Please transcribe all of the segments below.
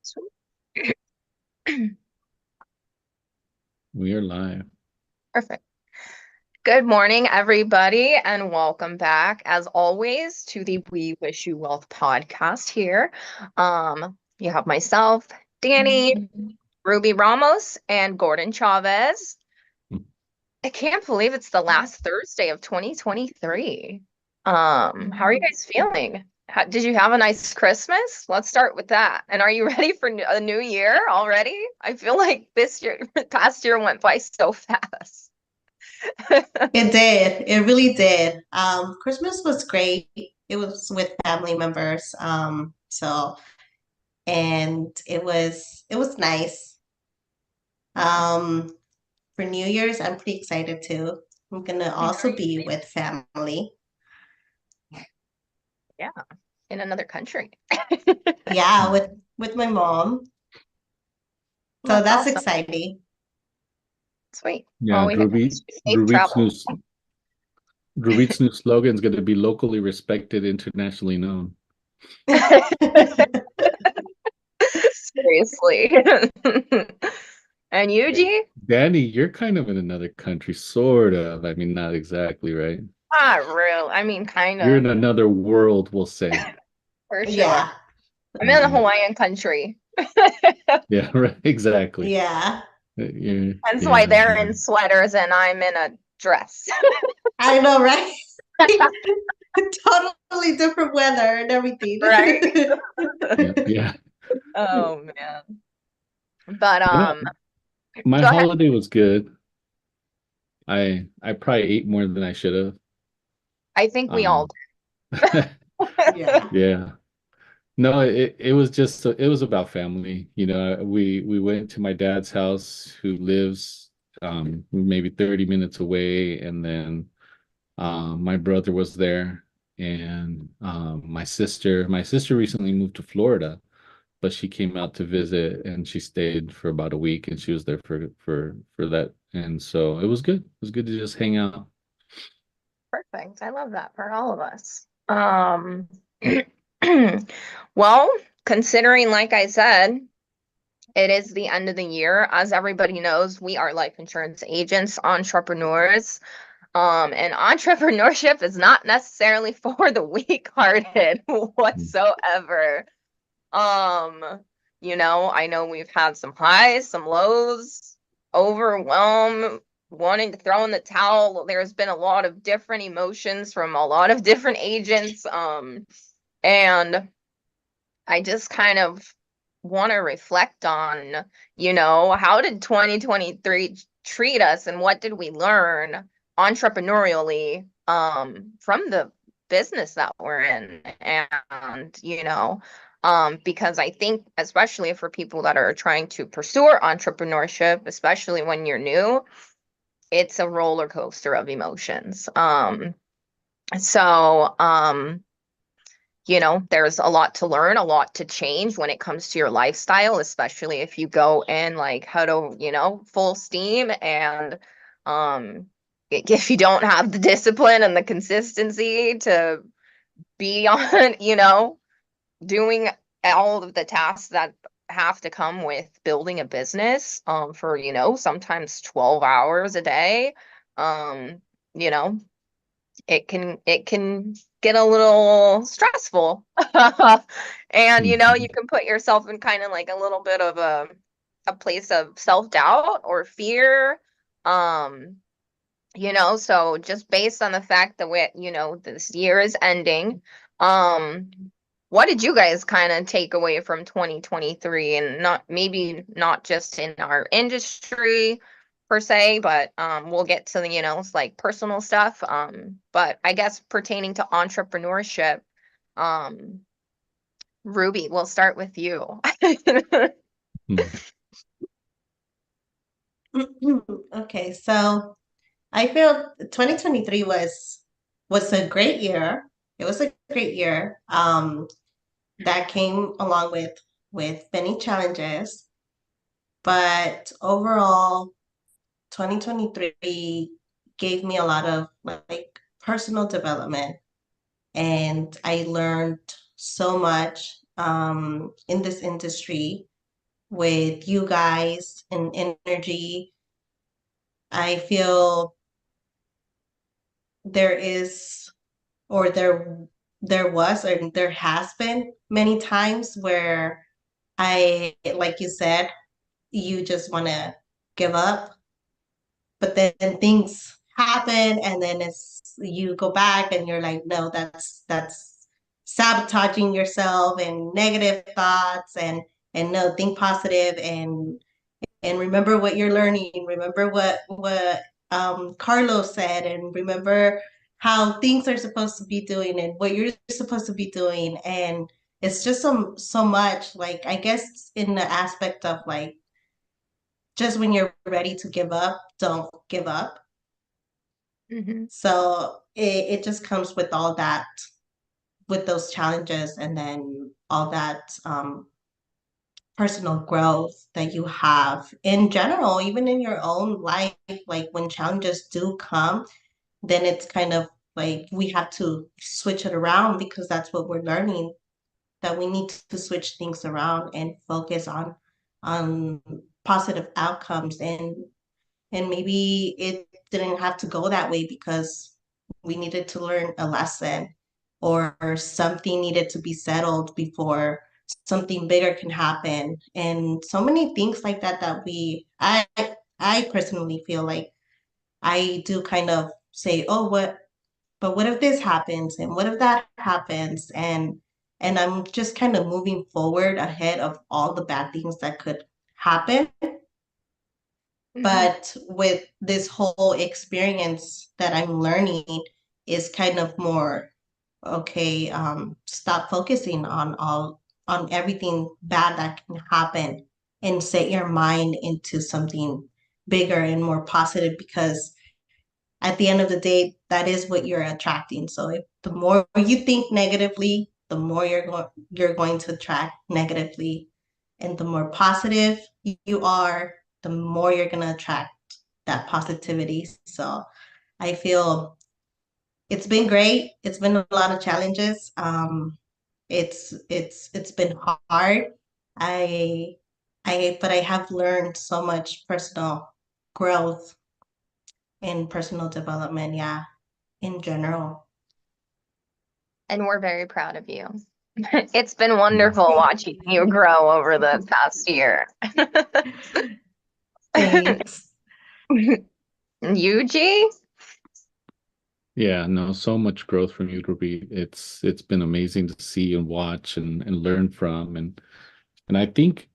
Sweet. We are live. Perfect. Good morning, everybody, and welcome back, as always, to the We Wish You Wealth podcast here. You have myself, Dani, Ruby Ramos, and Gordon.Chavez. I can't believe it's the last Thursday of 2023. How are you guys feeling? Did you have a nice Christmas? Let's start with that. And are you ready for a new year already? I feel like this year, past year went by so fast. It did. It really did. Christmas was great. It was with family members. And it was nice. Um, for New Year's, I'm pretty excited too. I'm gonna also be with family. Yeah, in another country. Yeah, with my mom. So That's that's awesome. exciting. Sweet. Well, Yeah, we hope safe Rubit's travel. New slogan is going to be locally respected, internationally known. Seriously. And Yuji? Danny, you're kind of in another country, sort of. I mean, not exactly, right? Not real. I mean, kind You're of, in another world, we'll say. for sure. Yeah, I'm in a Yeah, Hawaiian country. yeah, right. Exactly. yeah. Yeah, That's why yeah, they're in sweaters and I'm in a dress. I know, right? Totally different weather and everything. Right? yeah, yeah. Oh man. But No, my go ahead. holiday was good. I probably ate more than I should have. I think we all Um, Yeah. yeah. No, it was just it was about family. We went to my dad's house who lives maybe 30 minutes away, and then my brother was there, and my sister recently moved to Florida, but she came out to visit and she stayed for about a week and she was there for that. And so it was good. It was good to just hang out. Perfect. I love that for all of us. Well, considering, like I said, it is the end of the year. As everybody knows, we are life insurance agents, entrepreneurs. And entrepreneurship is not necessarily for the weak-hearted whatsoever. Um, I know we've had some highs, some lows, overwhelm, wanting to throw in the towel. There's been a lot of different emotions from a lot of different agents. And I just kind of want to reflect on, how did 2023 treat us and what did we learn entrepreneurially from the business that we're in? And, because I think, especially for people that are trying to pursue entrepreneurship, especially when you're new, it's a roller coaster of emotions. So, there's a lot to learn, a lot to change when it comes to your lifestyle, especially if you go in like how to, full steam and if you don't have the discipline and the consistency to be on, doing all of the tasks that have to come with building a business for, sometimes 12 hours a day. Um, you know, it can get a little stressful. And you Mhm. can put yourself in kind of like a little bit of a place of self-doubt or fear. Um, so just based on the fact that this year is ending, um, what did you guys kind of take away from 2023, and not just in our industry per se, but we'll get to the, it's like personal stuff. But I guess pertaining to entrepreneurship, um, Ruby, we'll start with you. Mhm. Okay, so I feel 2023 was a great year. It was a great year. That came along with many challenges, but overall, 2023 gave me a lot of like personal development, and I learned so much in this industry. with you guys and energy. I feel there is, or there was, or there has been many times where like you said, you just want to give up, but then things happen, and then it's you go back and you're like, no, that's sabotaging yourself and negative thoughts, and no, think positive, and remember what you're learning. Remember what Carlos said, and remember how things are supposed to be doing and what you're supposed to be doing. And it's just so much, like, I guess in the aspect of like, just when you're ready to give up, don't give up. Mhm. So it just comes with all that, with those challenges, and then all that personal growth that you have in general, even in your own life. Like when challenges do come, then it's kind of like we have to switch it around, because that's what we're learning, that we need to switch things around and focus on positive outcomes. And maybe it didn't have to go that way because we needed to learn a lesson, or something needed to be settled before something bigger can happen. And so many things like that, that I personally feel like I do kind of say, oh, but what if this happens, and what if that happens? And I'm just kind of moving forward ahead of all the bad things that could happen. Mhm. But with this whole experience that I'm learning, is kind of more, okay, stop focusing on everything bad that can happen, and set your mind into something bigger and more positive, because at the end of the day, that is what you're attracting. So if the more you think negatively, the more you're going to attract negatively. And the more positive you are, the more you're going to attract that positivity. So I feel it's been great. It's been a lot of challenges. It's been hard. I but I have learned so much personal growth and personal development, yeah, in general. And we're very proud of you. It's been Yeah. wonderful watching you grow over the past year. Thanks. Yuji? Yeah, no, so much growth from you, Rubit. It's been amazing to see and watch and learn from. And I think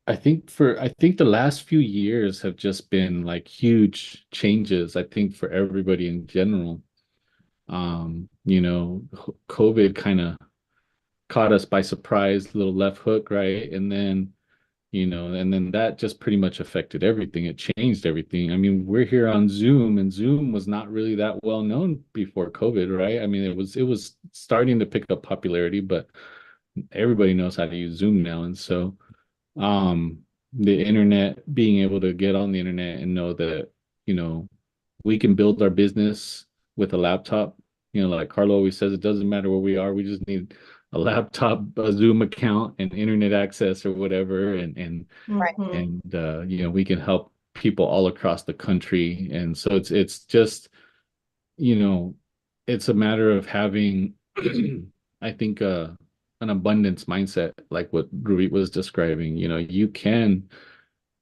the last few years have just been like huge changes, I think, for everybody in general. COVID kind of caught us by surprise, little left hook, right? And then that just pretty much affected everything. It changed everything. I mean, we're here on Zoom, and Zoom was not really that well known before COVID, right? I mean, it was starting to pick up popularity, but everybody knows how to use Zoom now. And so the internet, being able to get on the internet and know that, you know, we can build our business with a laptop. Like Carlo always says, it doesn't matter where we are. We just need a laptop, a Zoom account, and internet access or whatever. Right. We can help people all across the country. And so it's just, you know, it's a matter of having, I think, an abundance mindset, like what Rubik was describing. You can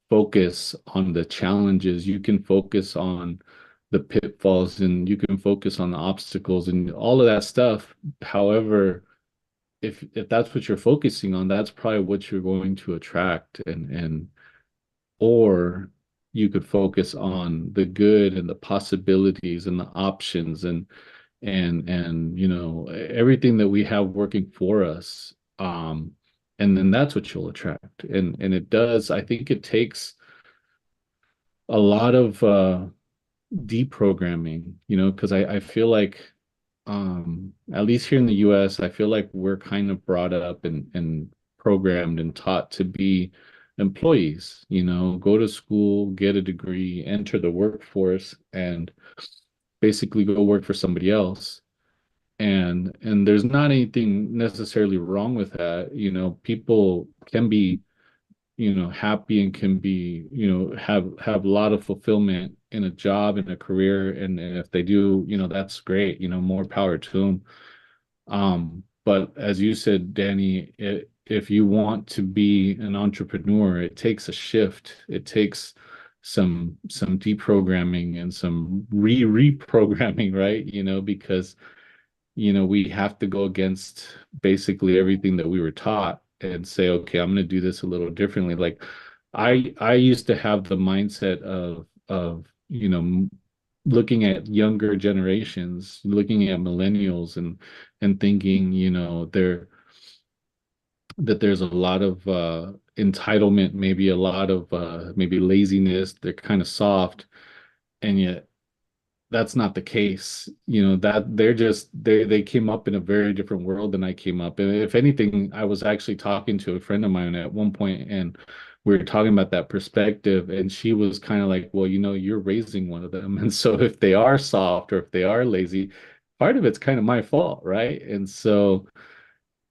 focus on the challenges, you can focus on the pitfalls, and you can focus on the obstacles and all of that stuff. However, if that's what you're focusing on, that's probably what you're going to attract. Or you could focus on the good and the possibilities and the options and everything that we have working for us. And then that's what you'll attract. And it does, I think it takes a lot of deprogramming, because I feel like, at least here in the US, I feel like we're kind of brought up and programmed and taught to be employees, go to school, get a degree, enter the workforce, and basically go work for somebody else. And there's not anything necessarily wrong with that. People can be happy and can be, have a lot of fulfillment in a job, in a career. And if they do, that's great, more power to them. But as you said, Danny, if you want to be an entrepreneur, it takes a shift. It takes some deprogramming and some reprogramming, right? Because we have to go against basically everything that we were taught and say, okay, I'm going to do this a little differently. Like I used to have the mindset of looking at younger generations, looking at millennials and thinking, that there's a lot of entitlement, maybe a lot of maybe laziness. They're kind of soft, and yet that's not the case. That they came up in a very different world than I came up. And if anything, I was actually talking to a friend of mine at one point, and we were talking about that perspective, and she was kind of like, well, you're raising one of them. And so if they are soft or if they are lazy, part of it's kind of my fault, right? And so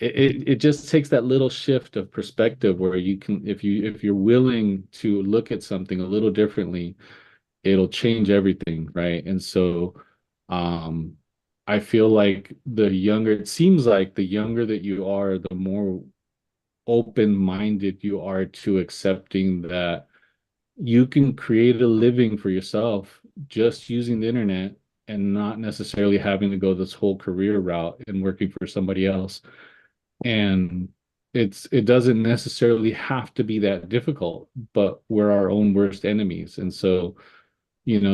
it just takes that little shift of perspective where you can, if you're willing to look at something a little differently, it'll change everything, right? And so um I feel like it seems like the younger that you are, the more open-minded you are to accepting that you can create a living for yourself just using the internet and not necessarily having to go this whole career route and working for somebody else. And it doesn't necessarily have to be that difficult, but we're our own worst enemies. And so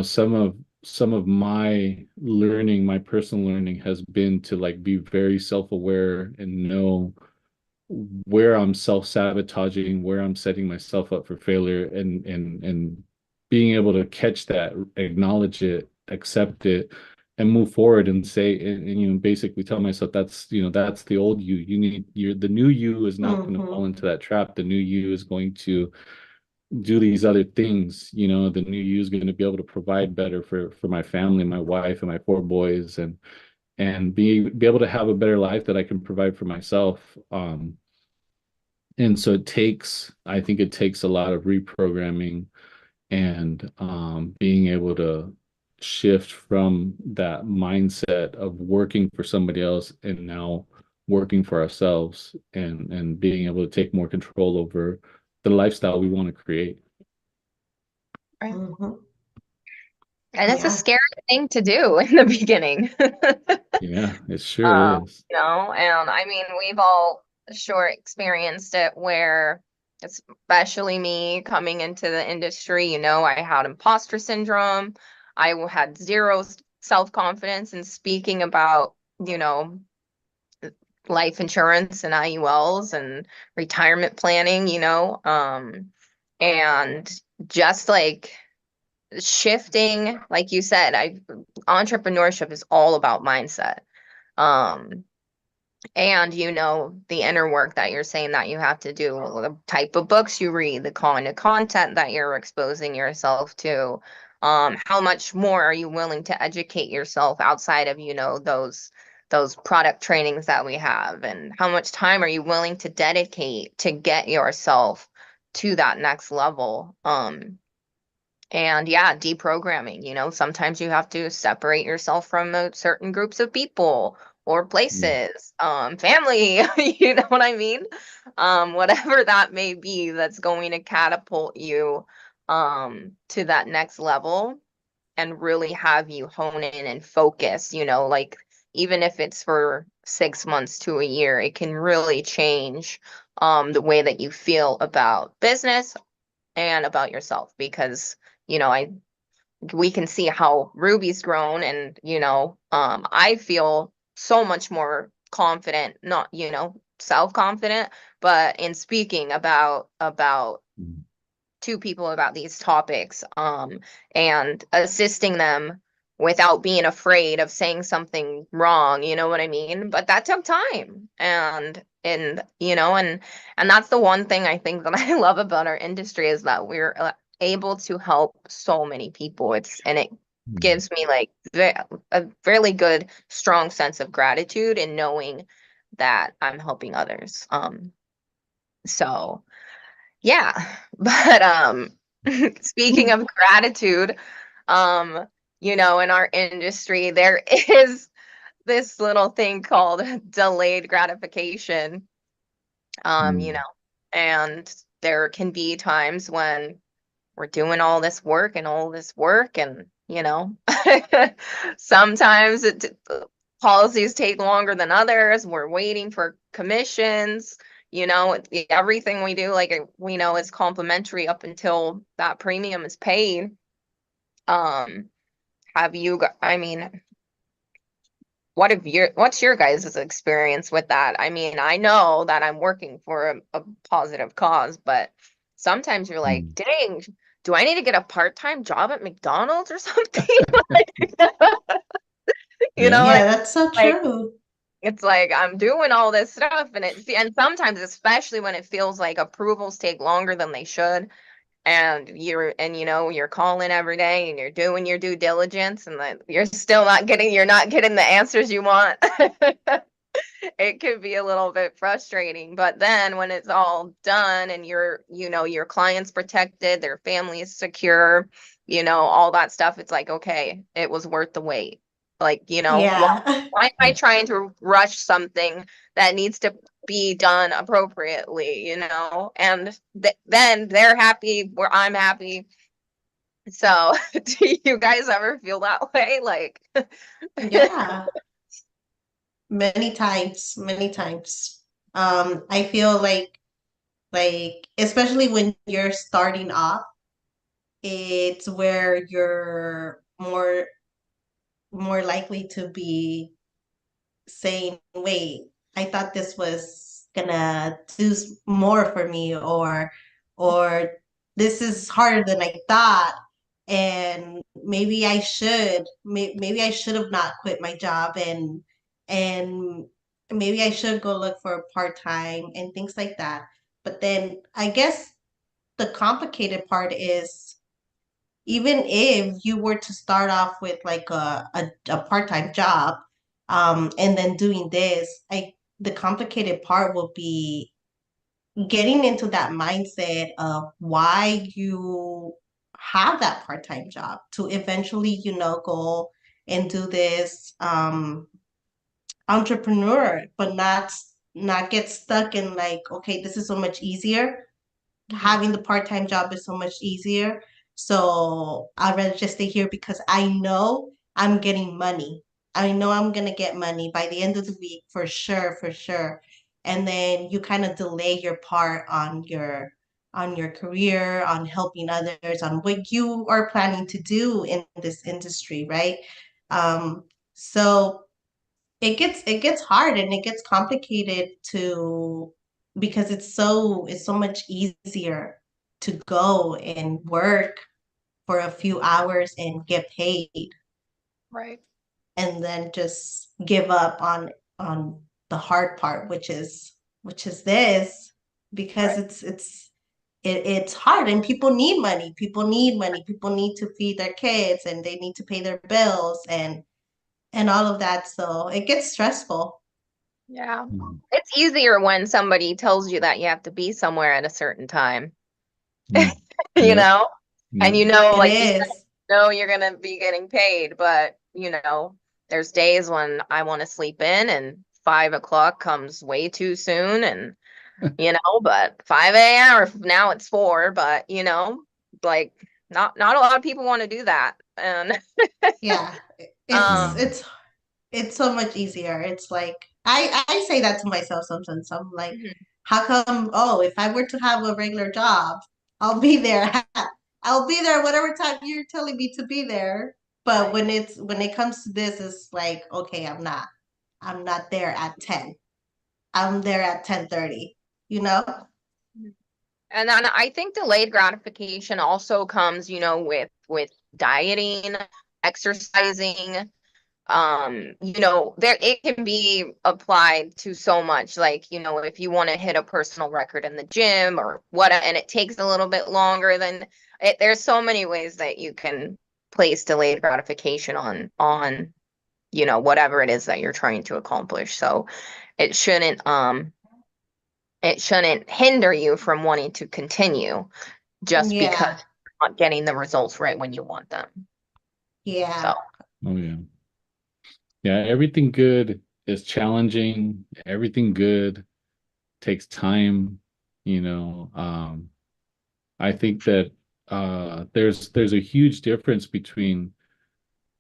some of my learning, my personal learning has been to like be very self-aware and know where I'm self-sabotaging, where I'm setting myself up for failure, and being able to catch that, acknowledge it, accept it, and move forward and say, and basically tell myself that's the old you. The new you is not going to fall into that trap. The new you is going to do these other things. The new you is going to be able to provide better for my family, my wife, and my four boys, and be able to have a better life that I can provide for myself. And so I think it takes a lot of reprogramming and being able to shift from that mindset of working for somebody else and now working for ourselves, and being able to take more control over the lifestyle we want to create. Right. Mm-hmm. And it's a Yeah. scary thing to do in the beginning. Yeah, it sure is. And I mean, we've all sure experienced it where, especially me coming into the industry, I had imposter syndrome. I had zero self-confidence in speaking about, life insurance and IULs and retirement planning, and just like shifting, like you said, entrepreneurship is all about mindset. Um, and the inner work that you're saying that you have to do, the type of books you read, the kind of content that you're exposing yourself to, how much more are you willing to educate yourself outside of, those product trainings that we have, and how much time are you willing to dedicate to get yourself to that next level. And yeah, deprogramming, sometimes you have to separate yourself from certain groups of people or Yeah. places, family, you know what I mean? Whatever that may be that's going to catapult you to that next level and really have you hone in and focus, like even if it's for 6 months to a year, it can really change the way that you feel about business and about yourself, because I we can see how Ruby's grown, and I feel so much more confident, not self-confident, but in speaking about Mm. to people about these topics, and assisting them without being afraid of saying something wrong, you know what I mean? But that took time, and that's the one thing I think that I love about our industry, is that we're able to help so many people. It Mm. gives me like a really good strong sense of gratitude in knowing that I'm helping others. So Yeah. But speaking of gratitude, in our industry, there is this little thing called delayed gratification. Mm. And there can be times when we're doing all this work and all this work, and sometimes policies take longer than others. We're waiting for commissions. Everything we do, like we know, is complimentary up until that premium is paid. Have you, I mean, what's your guys' experience with that? I mean, I know that I'm working for a positive cause, but sometimes you're like, Mm. dang, do I need to get a part-time job at McDonald's or something? Like, Yeah. like, Yeah, that's so like true. it's like I'm doing all this stuff, and sometimes, especially when it feels like approvals take longer than they should, and you're calling every day and you're doing your due diligence, and then you're not getting the answers you want. It could be a little bit frustrating, but then when it's all done and your client's protected, their family is secure, all that stuff, it's like, okay, it was worth the wait. Like, Yeah. why am I trying to rush something that needs to be done appropriately, And then they're happy, where I'm happy. So, do you guys ever feel that way? Like, Yeah. Many times, many times. I feel like especially when you're starting off, it's where you're more likely to be saying, wait, I thought this was gonna more for me, or this is harder than I thought, and maybe I should have not quit my job, and maybe I should go look for a part-time and things like that. But then I guess the complicated part is, even if you were to start off with like a part-time job, and then doing this, the complicated part will be getting into that mindset of why you have that part-time job to eventually, go and do this entrepreneur, but not get stuck in like, okay, this is so much easier. Mhm. Having the part-time job is so much easier. So I'd rather just stay here because I know I'm getting money. I know I'm gonna get money by the end of the week for sure, for sure. And then you kind of delay your part on your career, on helping others, on what you are planning to do in this industry, right? So it gets hard and it gets complicated to because it's so much easier to go and work for a few hours and get paid Right. and then just give up on the hard part, which is this, because Right. it's hard and people need to feed their kids and they need to pay their bills and all of that, so it gets stressful. Yeah. Mm. It's easier when somebody tells you that you have to be somewhere at a certain time, Mm. you Yep. know? And Yep. It like you said, is. you're gonna be getting paid, but there's days when I want to sleep in and 5 o'clock comes way too soon, and but 5 a.m. or now it's 4, but like not a lot of people want to do that. And Yeah, um it's Yeah. it's it's so much easier. It's like I say that to myself sometimes. I'm like, mhm, how come? Oh, if I were to have a regular job, I'll be there. I'll be there whatever time you're telling me to be there. But right. when it comes to this, it's like, okay, I'm not. I'm not there at 10. I'm there at 10:30, you know? And then I think delayed gratification also comes, with dieting, exercising. There it can be applied to so much. Like, if you want to hit a personal record in the gym or what, and it takes a little bit longer than it. There's so many ways that you can place delayed gratification on, whatever it is that you're trying to accomplish. So it shouldn't it shouldn't hinder you from wanting to continue just because Yeah. you're not getting the results right when you want them. Yeah. So, Oh yeah. Yeah, everything good is challenging. Everything good takes time, you know. I think that there's a huge difference between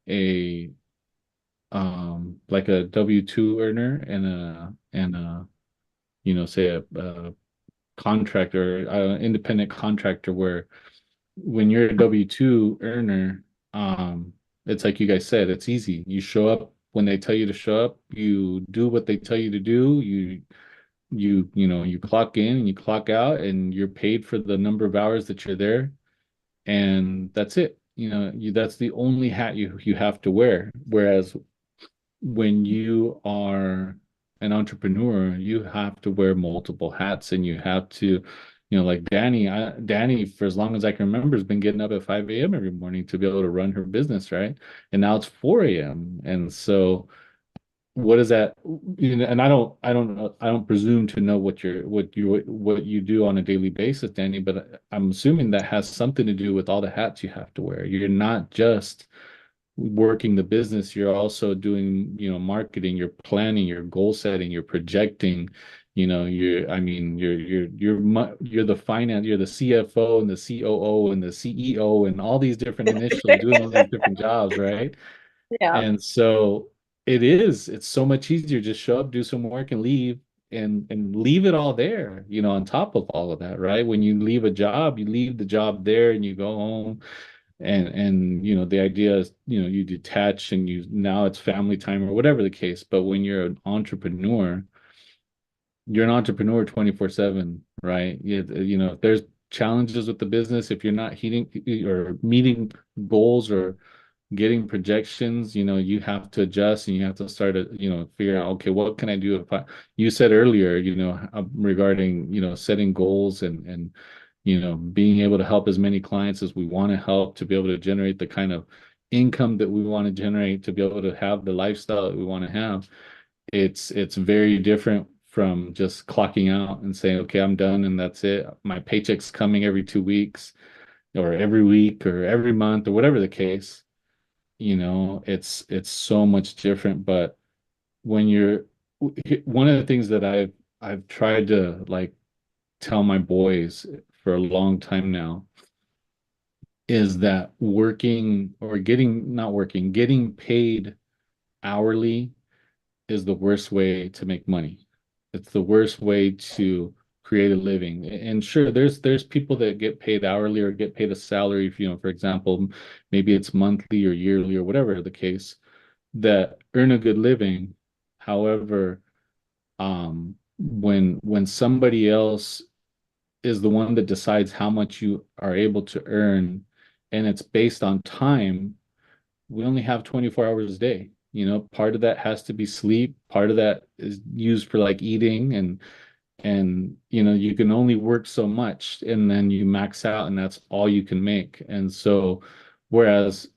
a like a W-2 earner and a say a contractor, independent contractor, where when you're a W-2 earner, it's like you guys said, it's easy. You show up when they tell you to show up, you do what they tell you to do, you clock in and you clock out, and you're paid for the number of hours that you're there, and that's it. That's the only hat you have to wear. Whereas when you are an entrepreneur, you have to wear multiple hats, and you have to, like Dani, for as long as I can remember, has been getting up at 5 a.m. every morning to be able to run her business, right? And now it's 4 a.m. And so what is that? And I don't presume to know what you do on a daily basis, Dani, but I'm assuming that has something to do with all the hats you have to wear. You're not just working the business, you're also doing, marketing, you're planning, you're goal setting, you're projecting, you're the finance, you're the CFO and the COO and the CEO and all these different initials doing all these different jobs, right? yeah. And so it's so much easier, just show up, do some work and leave, and leave it all there, on top of all of that, right? When you leave a job, you leave the job there and you go home, and the idea is, you detach, and now it's family time or whatever the case. But when you're an entrepreneur 24/7, right? If there's challenges with the business, if you're not hitting or meeting goals or getting projections, you have to adjust, and you have to start to, figure out, okay, what can I do? You said earlier, regarding, setting goals, and being able to help as many clients as we want to help, to be able to generate the kind of income that we want to generate, to be able to have the lifestyle that we want to have. It's very different from just clocking out and saying, okay, I'm done and that's it. My paycheck's coming every 2 weeks or every week or every month or whatever the case. It's so much different. But when you're one of the things that I've tried to, like, tell my boys for a long time now is that working or getting not working getting paid hourly is the worst way to make money. It's the worst way to create a living. And sure, there's people that get paid hourly or get paid a salary, if, for example, maybe it's monthly or yearly or whatever the case, that earn a good living. However, when somebody else is the one that decides how much you are able to earn, and it's based on time, we only have 24 hours a day. Part of that has to be sleep, part of that is used for, like, eating, and you can only work so much, and then you max out, and that's all you can make. And so whereas,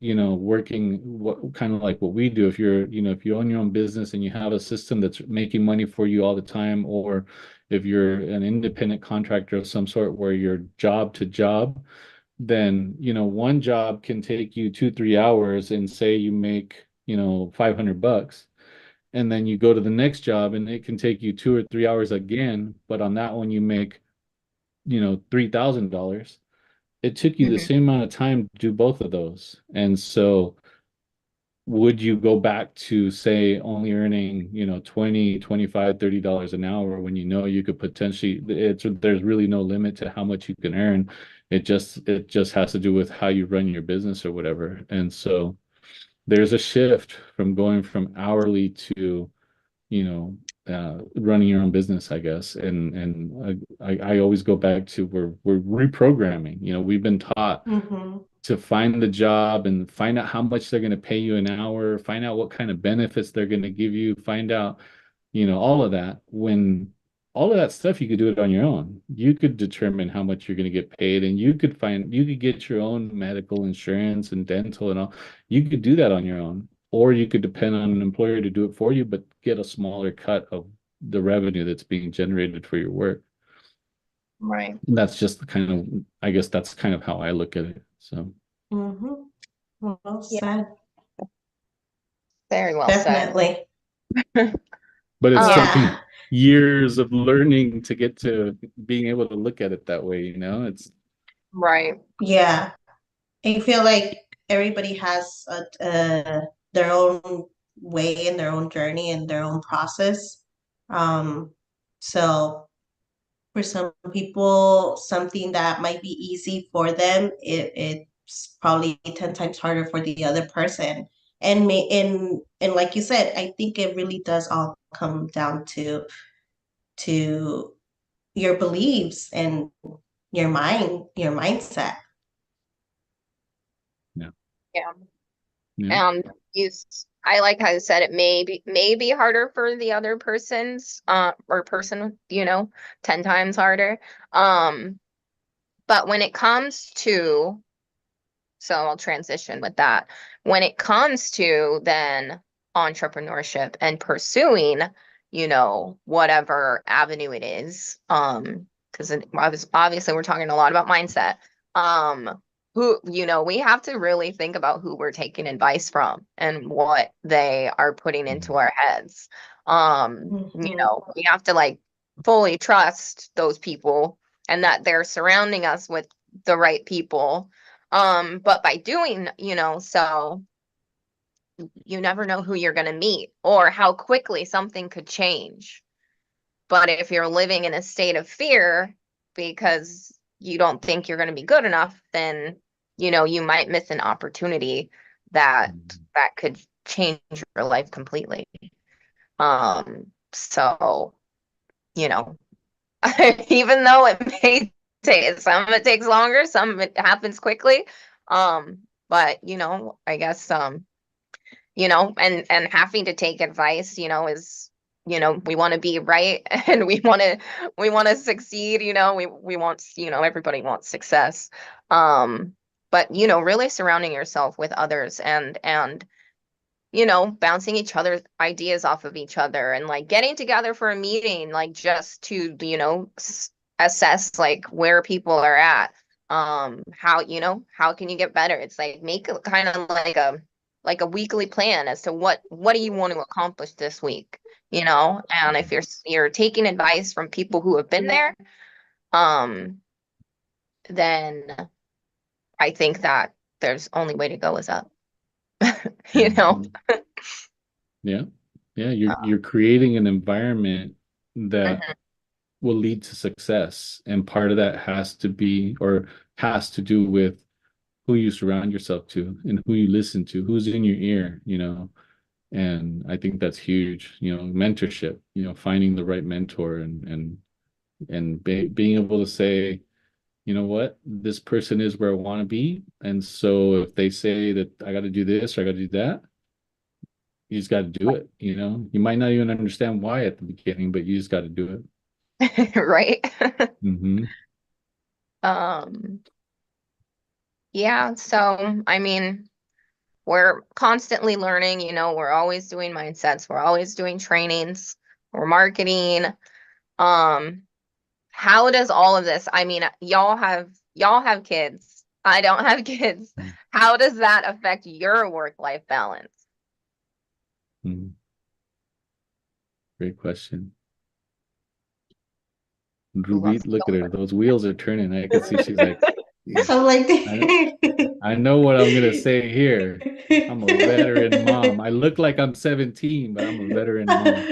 working, what kind of like what we do, if you own your own business and you have a system that's making money for you all the time, or if you're an independent contractor of some sort where you're job to job, then one job can take you 2-3 hours, and say you make, $500, and then you go to the next job and it can take you 2 or 3 hours again, but on that one you make, $3,000. It took you the Mhm. same amount of time to do both of those. And so would you go back to, say, only earning, 20, 25, $30 an hour, when you could potentially, there's really no limit to how much you can earn. It just has to do with how you run your business or whatever. And so there's a shift from going from hourly to, running your own business, I guess. And I always go back to, we're reprogramming. We've been taught Mm-hmm. to find the job and find out how much they're going to pay you an hour, find out what kind of benefits they're going to give you, find out, all of that. When all of that stuff, you could do it on your own. You could determine how much you're going to get paid, and you could get your own medical insurance and dental and all. You could do that on your own, or you could depend on an employer to do it for you, but get a smaller cut of the revenue that's being generated for your work. Right. And that's just the kind of, I guess that's kind of how I look at it. So, Mm-hmm. Well Yeah, said. very well said. Definitely. but it's Um, Yeah. taken years of learning to get to being able to look at it that way, you know? It's right. Yeah. I feel like everybody has their own way and their own journey and their own process. So for some people, something that might be easy for them, it's probably 10 times harder for the other person. And like you said, I think it really does all come down to your beliefs and your mindset. yeah, Yeah. yeah. And I like how you said it may be harder for the other person's or person, 10 times harder. Um, but when it comes to So I'll transition with that. When it comes to then entrepreneurship and pursuing, whatever avenue it is, because obviously we're talking a lot about mindset. We have to really think about who we're taking advice from and what they are putting into Mhm. our heads. Mhm. We have to like fully trust those people and that they're surrounding us with the right people, but by doing, so you never know who you're going to meet or how quickly something could change. But if you're living in a state of fear because you don't think you're going to be good enough, then, you might miss an opportunity that Mhm. that could change your life completely. So, you know, even though it may take some of it takes longer, some of it happens quickly. But I guess and having to take advice, is we want to be right and we want to succeed, we want, everybody wants success. Um, but really surrounding yourself with others and bouncing each other's ideas off of each other and like getting together for a meeting, like just to, assess like where people are at. How can you get better? It's like make a kind of like a weekly plan as to what do you want to accomplish this week, and if you're taking advice from people who have been there, um, then I think that there's only way to go is up, you know. Mhm. Yeah. Yeah, Uh, you're creating an environment that mhm. will lead to success. And part of that has to be or has to do with who you surround yourself to and who you listen to, who's in your ear, you know. And I think that's huge, you know, mentorship, you know, finding the right mentor and being able to say, you know what, this person is where I want to be. And so if they say that I got to do this or I got to do that, you just got to do it. You know, you might not even understand why at the beginning, but you just got to do it. Right. Hmm. Um, yeah, so I mean, we're constantly learning, we're always doing mindsets, we're always doing trainings, we're marketing. Um, how does all of this, I mean, y'all have kids. I don't have kids. How does that affect your work-life balance? Hmm. Great question. Who wants Rubit, to look at her. Those wheels are turning. I can see she's like, "Yeah, I'm like, I I know what I'm gonna say here. I'm a veteran mom. I look like I'm 17, but I'm a veteran mom."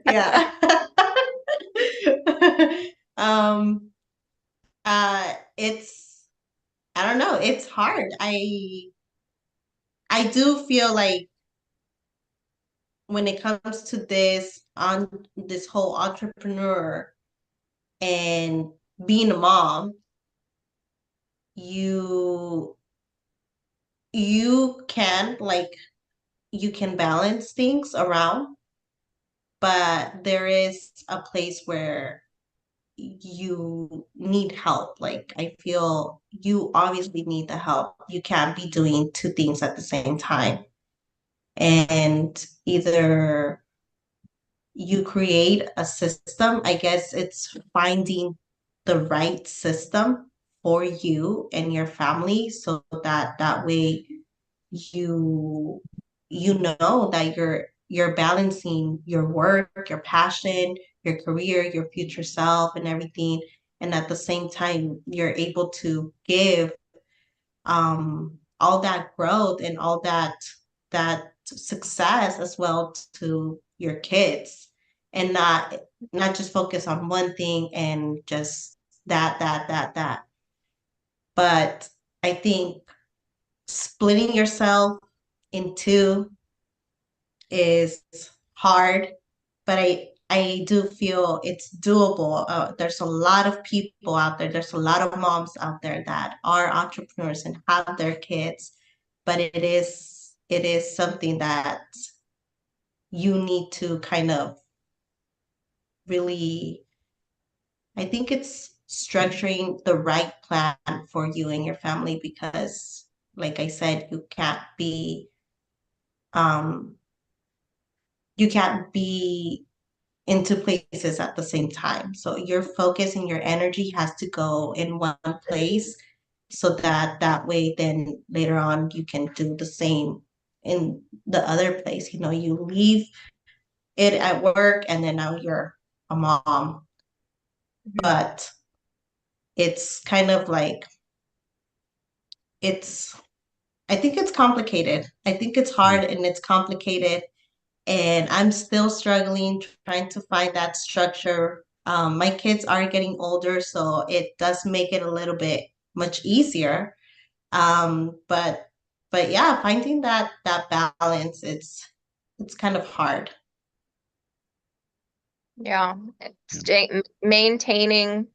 yeah. um, it's I don't know, it's hard. I do feel like when it comes to this whole entrepreneur and being a mom, you you can like you can balance things around, but there is a place where you need help. Like I feel you obviously need the help. You can't be doing two things at the same time. And either you create a system. I guess it's finding the right system for you and your family so that that way you you know that you're balancing your work, your passion, your career, your future self and everything. And at the same time, you're able to give all that growth and all that success as well to your kids and not just focus on one thing and just that. But I think splitting yourself in two is hard, but I do feel it's doable. There's a lot of people out there. There's a lot of moms out there that are entrepreneurs and have their kids, but it is something that you need to kind of really. I think it's structuring the right plan for you and your family because, like I said, um, you can't be into places at the same time. So your focus and your energy has to go in one place so that that way then later on you can do the same in the other place. You know, you leave it at work and then now you're a mom. Mhm. But it's kind of like it's I think it's complicated. I think it's Mm. hard and it's complicated and I'm still struggling trying to find that structure. My kids are getting older, so it does make it a little bit much easier. But yeah, finding that balance, it's kind of hard. Yeah, Yeah. maintaining,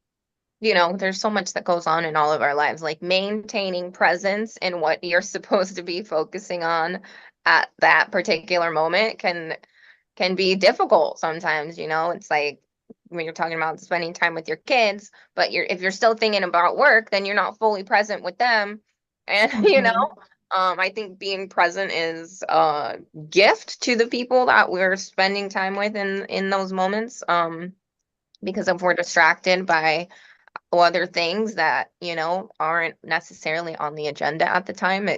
there's so much that goes on in all of our lives, like maintaining presence in what you're supposed to be focusing on at that particular moment can be difficult sometimes, It's like when you're talking about spending time with your kids, but if you're still thinking about work, then you're not fully present with them. And Mhm. I think being present is a gift to the people that we're spending time with in those moments. Because if we're distracted by other things that, aren't necessarily on the agenda at the time,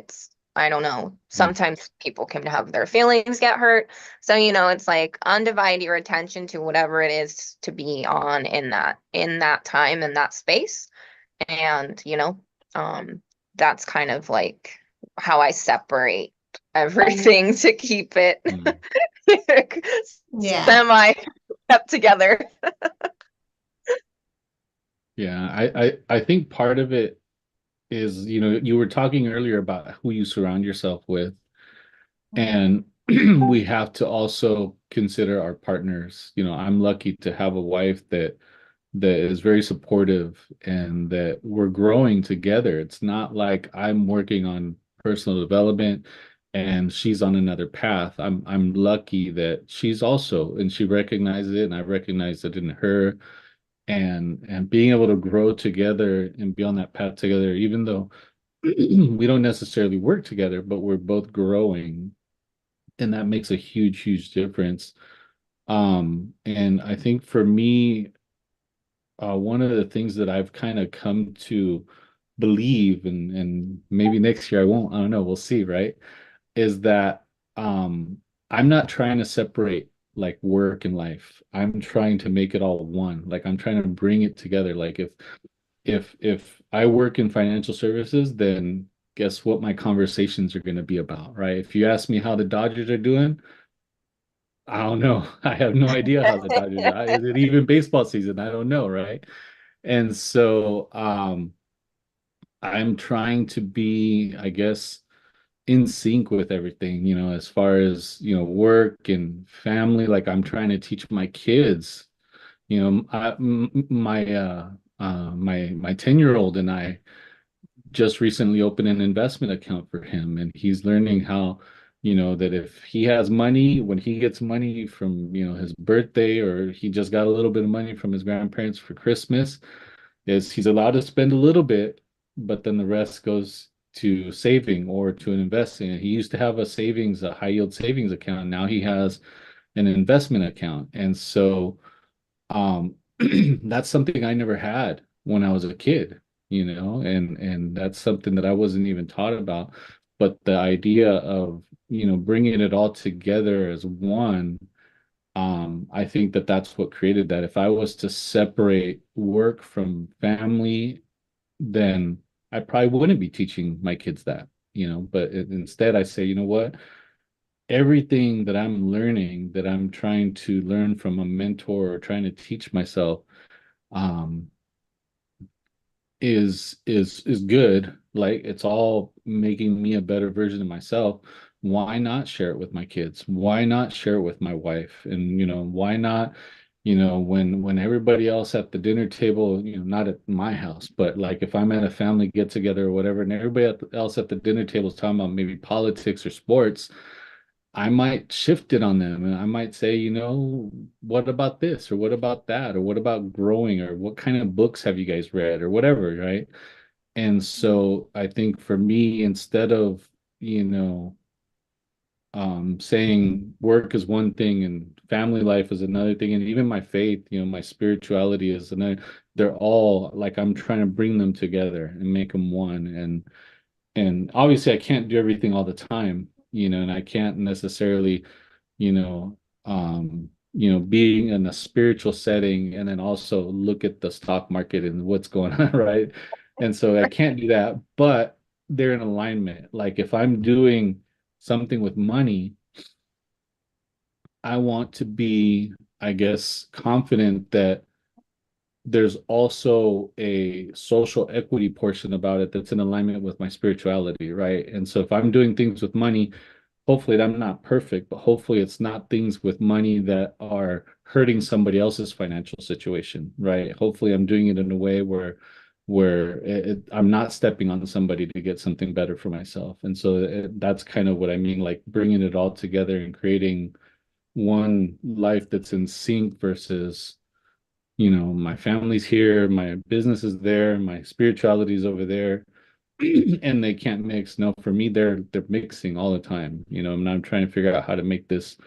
I don't know. Mm. Sometimes people can have their feelings get hurt. So, it's like undivide your attention to whatever it is to be on in that time in that space. And, um, that's kind of like how I separate everything to keep it Mm. Yeah. semi kept together. Yeah, I think part of it is, you were talking earlier about who you surround yourself with, and we have to also consider our partners. I'm lucky to have a wife that is very supportive and that we're growing together. It's not like I'm working on personal development and she's on another path. I'm lucky that she's also, and she recognizes it and I recognize it in her, and being able to grow together and be on that path together, even though we don't necessarily work together, but we're both growing, and that makes a huge, huge difference. And I think for me, one of the things that I've kind of come to believe, and maybe next year I won't, I don't know, we'll see, right? Is that I'm not trying to separate like work and life. I'm trying to make it all one. Like I'm trying to bring it together. Like if I work in financial services, then guess what my conversations are going to be about, right? If you ask me how the Dodgers are doing, I don't know. I have no idea how the Dodgers are. Is it even baseball season? I don't know, right? And so I'm trying to be, I guess, in sync with everything, as far as, work and family. Like I'm trying to teach my kids, my 10-year-old and I just recently opened an investment account for him, and he's learning how, that if he has money, when he gets money from, his birthday, or he just got a little bit of money from his grandparents for Christmas, is he's allowed to spend a little bit, but then the rest goes to saving or to an investing. And he used to have a high yield savings account. Now he has an investment account. And so that's something I never had when I was a kid, and that's something that I wasn't even taught about. But the idea of, bringing it all together as one, I think that that's what created that. If I was to separate work from family, then I probably wouldn't be teaching my kids that, but instead I say, you know what? Everything that I'm learning, that I'm trying to learn from a mentor or trying to teach myself, um, is good. Like, it's all making me a better version of myself. Why not share it with my kids? Why not share it with my wife? And why not, when everybody else at the dinner table, not at my house, but like if I'm at a family get together or whatever, and everybody else at the dinner table is talking about maybe politics or sports, I might shift it on them, and I might say, what about this, or what about that, or what about growing, or what kind of books have you guys read, or whatever, right? And so I think for me, instead of, saying work is one thing and family life is another thing, and even my faith, my spirituality is another, they're all like, I'm trying to bring them together and make them one. And obviously I can't do everything all the time, and I can't necessarily, being in a spiritual setting and then also look at the stock market and what's going on, right? And so I can't do that, but they're in alignment. Like if I'm doing something with money, I want to be, I guess, confident that there's also a social equity portion about it that's in alignment with my spirituality, right? And so if I'm doing things with money, hopefully I'm not perfect, but hopefully it's not things with money that are hurting somebody else's financial situation, right? Hopefully I'm doing it in a way where I'm not stepping on somebody to get something better for myself. And so that's kind of what I mean, like bringing it all together and creating one life that's in sync versus, my family's here, my business is there, my spirituality is over there, and they can't mix. No, for me, they're mixing all the time, and I'm trying to figure out how to make this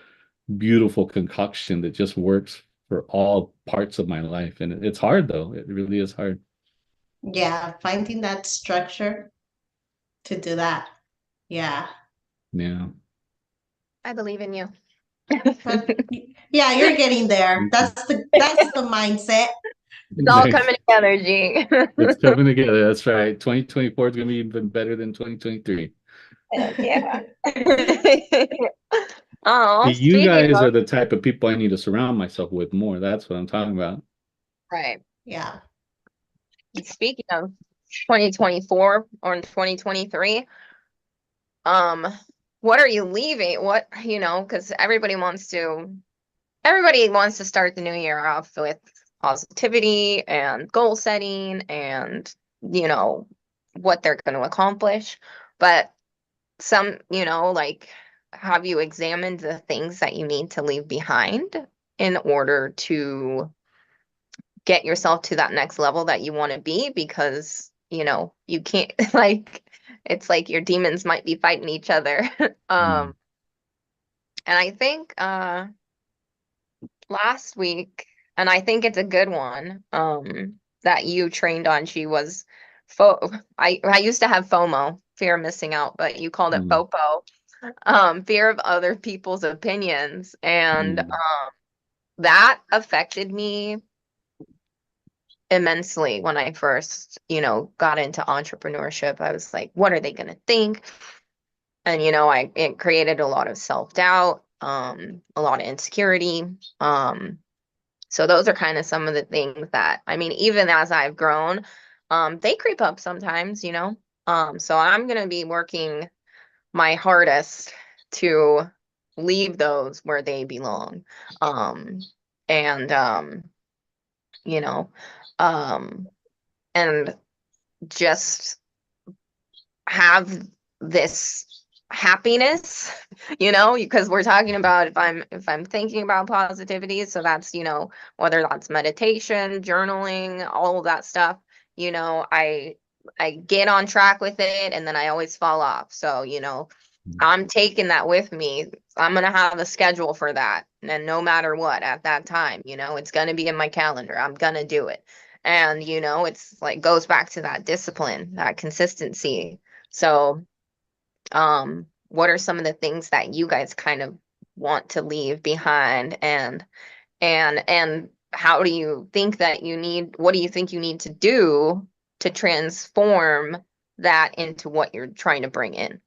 beautiful concoction that just works for all parts of my life. And it's hard though. It really is hard. Yeah, finding that structure to do that. Yeah. Yeah. I believe in you. But yeah, you're getting there. Thank you. That's the mindset. It's all Thanks. coming together, G. It's coming together. That's right. 2024 is going to be even better than 2023. Heck yeah. See, Oh, you speaking guys of, are the type of people I need to surround myself with more. That's what I'm talking about. right. Yeah. Speaking of 2024 or 2023, um, what are you leaving? What, because everybody wants to start the new year off with positivity and goal setting and, what they're going to accomplish. But like, have you examined the things that you need to leave behind in order to get yourself to that next level that you want to be? Because, you can't, like, it's like your demons might be fighting each other. Mm. And I think last week, and I think it's a good one, that you trained on, she was fo I used to have FOMO, fear of missing out, but you called it Mm. FOPO, fear of other people's opinions. And Mm. that affected me immensely when I first, got into entrepreneurship. I was like, what are they going to think? And, it created a lot of self-doubt, a lot of insecurity. So those are kind of some of the things that, I mean, even as I've grown, they creep up sometimes, so I'm going to be working my hardest to leave those where they belong. Um, and, you know, um, and just have this happiness, because we're talking about, if I'm thinking about positivity, so that's, whether that's meditation, journaling, all of that stuff, I get on track with it and then I always fall off. So, I'm taking that with me. I'm gonna have a schedule for that. And no matter what at that time, it's gonna be in my calendar. I'm gonna do it. And it's like goes back to that discipline, that consistency. So, what are some of the things that you guys kind of want to leave behind and how do you think that what do you think you need to do to transform that into what you're trying to bring in?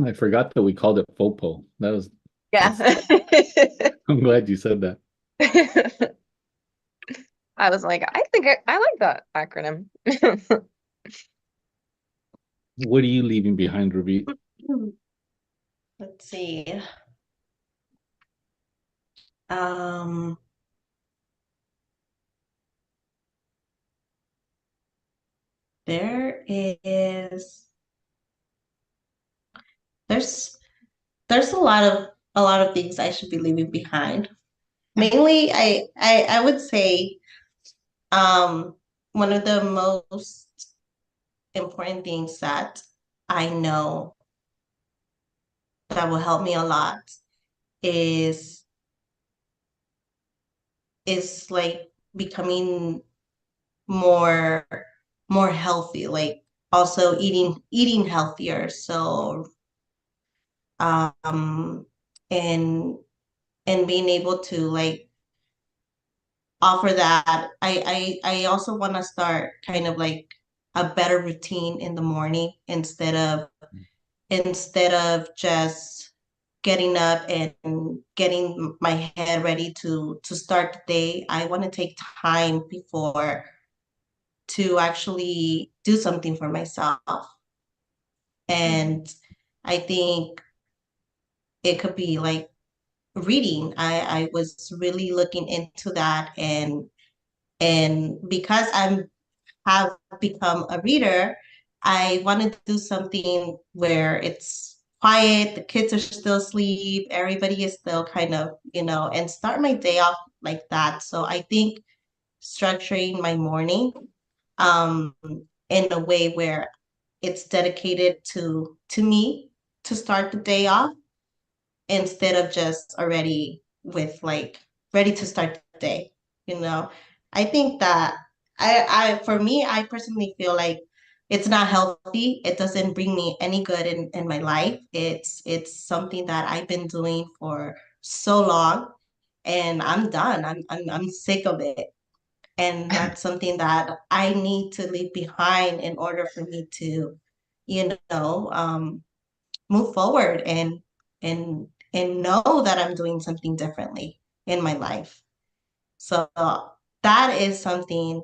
I forgot that we called it FOPO. Yeah. That's, I'm glad you said that. I was like, I think I like that acronym. What are you leaving behind, Ruby? Let's see. Um, there is there's there's a lot of things I should be leaving behind. Mainly, I would say um one of the most important things that I know that will help me a lot is is like becoming more more healthy, like also eating healthier. So um and and being able to like offer that. I also want to start kind of like a better routine in the morning instead of just getting up and getting my head ready to start the day. I want to take time before to actually do something for myself. And I think it could be like reading. I was really looking into that, and because I'm have become a reader, I want to do something where it's quiet, the kids are still asleep, everybody is still kind of, and start my day off like that. So I think structuring my morning um, in a way where it's dedicated to me to start the day off instead of just already with like ready to start the day, you know. I think that I for me, I personally feel like it's not healthy. It doesn't bring me any good in my life. It's something that I've been doing for so long and I'm done. I'm sick of it. And that's something that I need to leave behind in order for me to, move forward and know that I'm doing something differently in my life. So that is something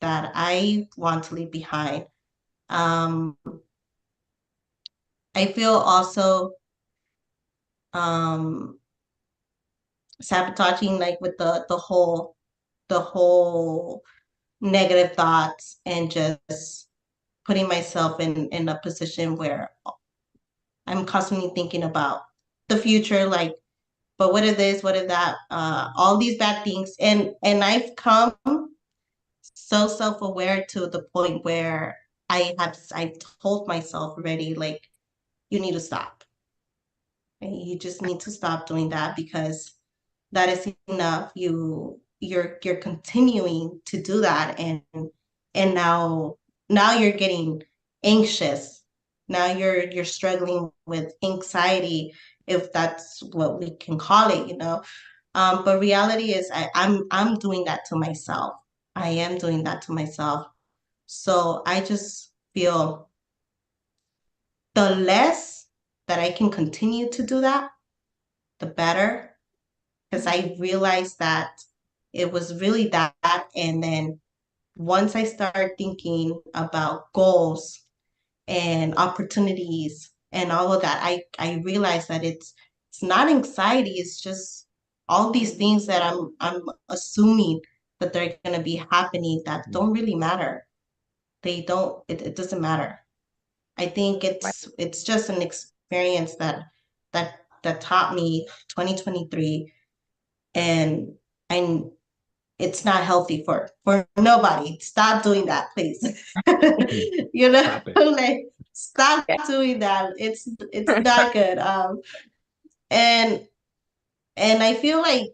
that I want to leave behind. Um, I feel also um, sabotaging like with the whole negative thoughts and just putting myself in a position where I'm constantly thinking about the future, like, but what if this, what if that, all these bad things. And I've come so self-aware to the point where I've told myself already, like, you need to stop. And you just need to stop doing that because that is enough. You're continuing to do that and now you're getting anxious. Now you're struggling with anxiety, if that's what we can call it. But reality is I'm doing that to myself. I am doing that to myself. So I just feel the less that I can continue to do that, the better. Because I realized that it was really that. And then once I started thinking about goals and opportunities and all of that, I realized that it's not anxiety, it's just all these things that I'm assuming that they're gonna be happening that don't really matter. They don't, it doesn't matter. I think it's just an experience that taught me 2023 and and it's not healthy for nobody. Stop doing that, please. Stop it. Like Stop Yeah. doing that. It's not good. And I feel like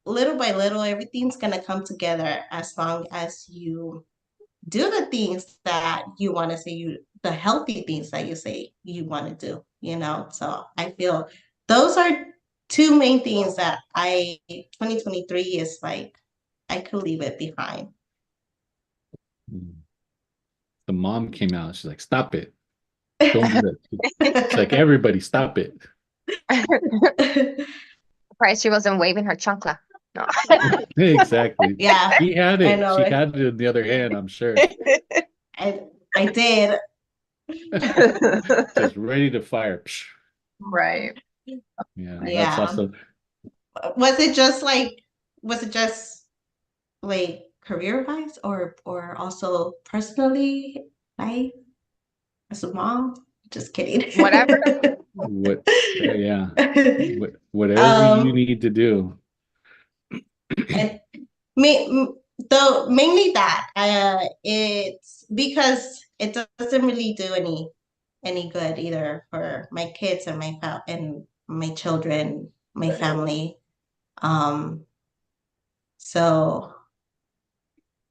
little by little, everything's gonna come together as long as you do the things that you want to say the healthy things that you say you want to do, So I feel those are two main things that 2023 is like, I could leave it behind. The mom came out. She's like, "Stop it! Don't do that." It's like, everybody, stop it. Surprised she wasn't waving her chancla. No. Exactly. Yeah, She had I it. know, She right? had it in the other hand, I'm sure. I did. Just ready to fire. Right. Yeah, that's Yeah. also. Was it just like career wise or also personally, life as a mom? Just kidding. Whatever. What, yeah, whatever you um need to do. and me though mainly that it's because it doesn't really do any good either for my kids and my children, my family. So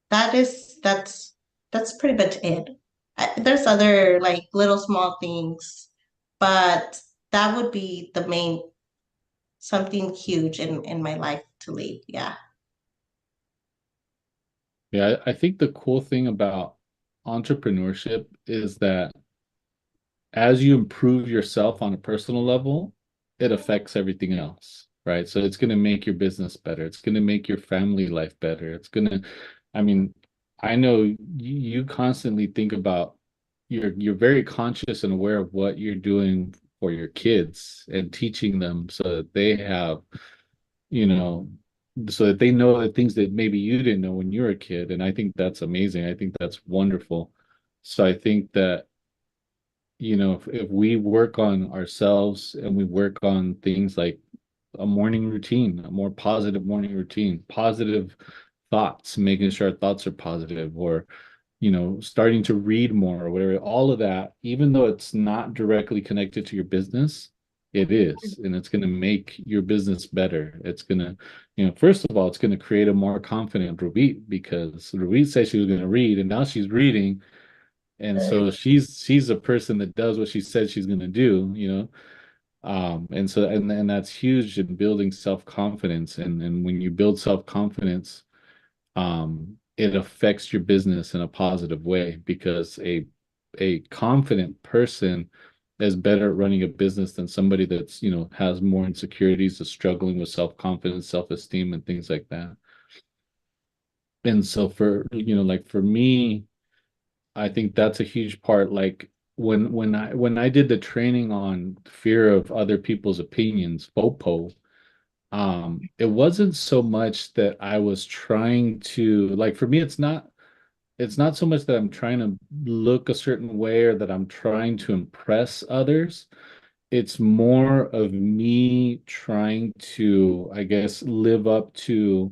that's pretty much it. There's other like little small things, but that would be the main something huge in my life to leave. Yeah. Yeah, I think the cool thing about entrepreneurship is that as you improve yourself on a personal level, it affects everything else, right? So it's going to make your business better. It's going to make your family life better. It's going to, I mean, I know you constantly think about you're very conscious and aware of what you're doing for your kids and teaching them so that they have, you know, so that they know the things that maybe you didn't know when you were a kid. And I think that's amazing. I think that's wonderful. So I think that if we work on ourselves and we work on things like a morning routine, a more positive morning routine, positive thoughts, making sure our thoughts are positive, or starting to read more or whatever, all of that, even though it's not directly connected to your business, it is, and it's going to make your business better. It's going to, first of all, it's going to create a more confident Rubit, because Rubit said she was going to read, and now she's reading, and so she's a person that does what she said she's going to do. And so and that's huge in building self-confidence, and when you build self-confidence, it affects your business in a positive way, because a confident person is better at running a business than somebody that's has more insecurities, is struggling with self-confidence, self-esteem, and things like that. And so for like for me, I think that's a huge part. Like when I did the training on fear of other people's opinions, FOPO, it wasn't so much that I was trying to, like, for me, it's not so much that I'm trying to look a certain way or that I'm trying to impress others. It's more of me trying to, I guess, live up to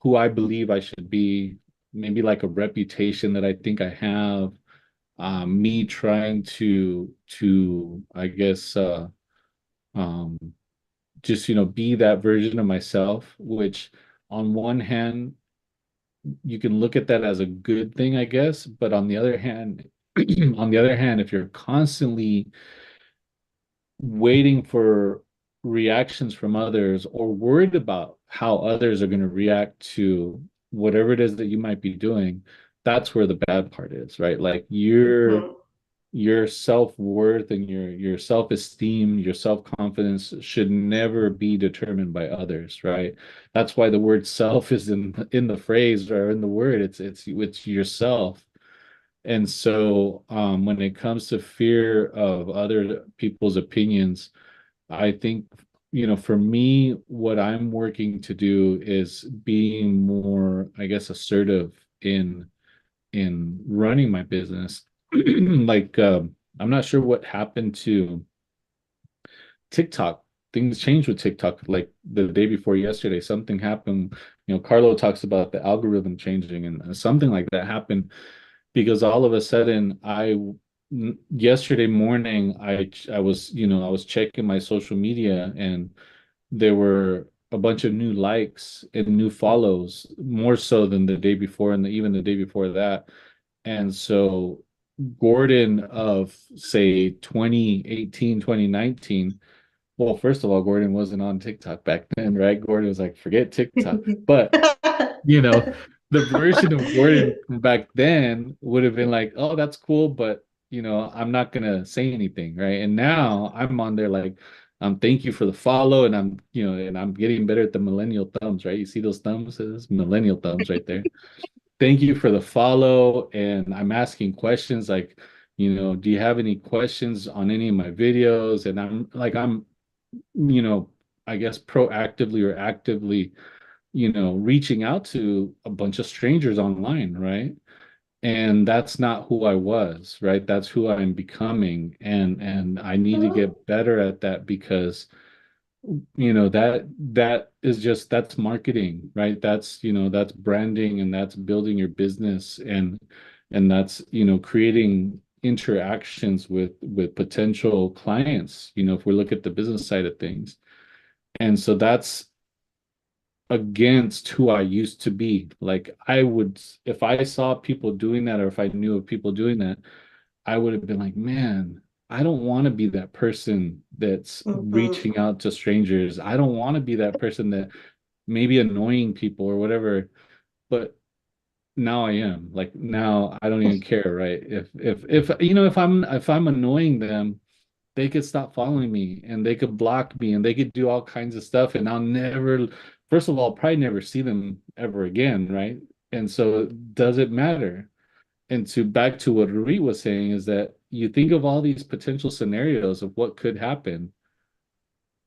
who I believe I should be, maybe like a reputation that I think I have, me trying to I guess um just be that version of myself, which on one hand you can look at that as a good thing, I guess, but on the other hand if you're constantly waiting for reactions from others or worried about how others are going to react to whatever it is that you might be doing, that's where the bad part is, right? Like Mhm. your self-worth and your self-esteem, your self-confidence should never be determined by others, right? That's why the word self is in the phrase or in the word. It's yourself. And so when it comes to fear of other people's opinions, I think, for me, what I'm working to do is being more, I guess, assertive in running my business. Like, I'm not sure what happened to TikTok. Things changed with TikTok. Like the day before yesterday, something happened. Carlo talks about the algorithm changing, and something like that happened because all of a sudden yesterday morning, I was, I was checking my social media, and there were a bunch of new likes and new follows, more so than the day before and even the day before that. And so Gordon of, say, 2018, 2019. Well, first of all, Gordon wasn't on TikTok back then, right? Gordon was like, forget TikTok. But, you know, the version of Gordon from back then would have been like, oh, that's cool, but, I'm not gonna say anything, right? And now I'm on there like, thank you for the follow, and I'm getting better at the millennial thumbs, right? You see those thumbs? It's millennial thumbs right there. Thank you for the follow, and I'm asking questions like, do you have any questions on any of my videos? And I'm you know, I guess proactively or actively, reaching out to a bunch of strangers online, right? And that's not who I was, right? That's who I'm becoming. And I need to get better at that, because that is just, that's marketing, right? That's branding, and that's building your business, and that's creating interactions with potential clients, if we look at the business side of things. And so that's against who I used to be. Like, if I saw people doing that, or if I knew of people doing that, I would have been like, man, I don't want to be that person that's Mhm. reaching out to strangers. I don't want to be that person that maybe annoying people or whatever. But now I am. Like, now I don't even care, right? If I'm annoying them, they could stop following me, and they could block me, and they could do all kinds of stuff, and I'll never, first of all, probably never see them ever again, right? And so, does it matter? And back to what Rui was saying, is that you think of all these potential scenarios of what could happen,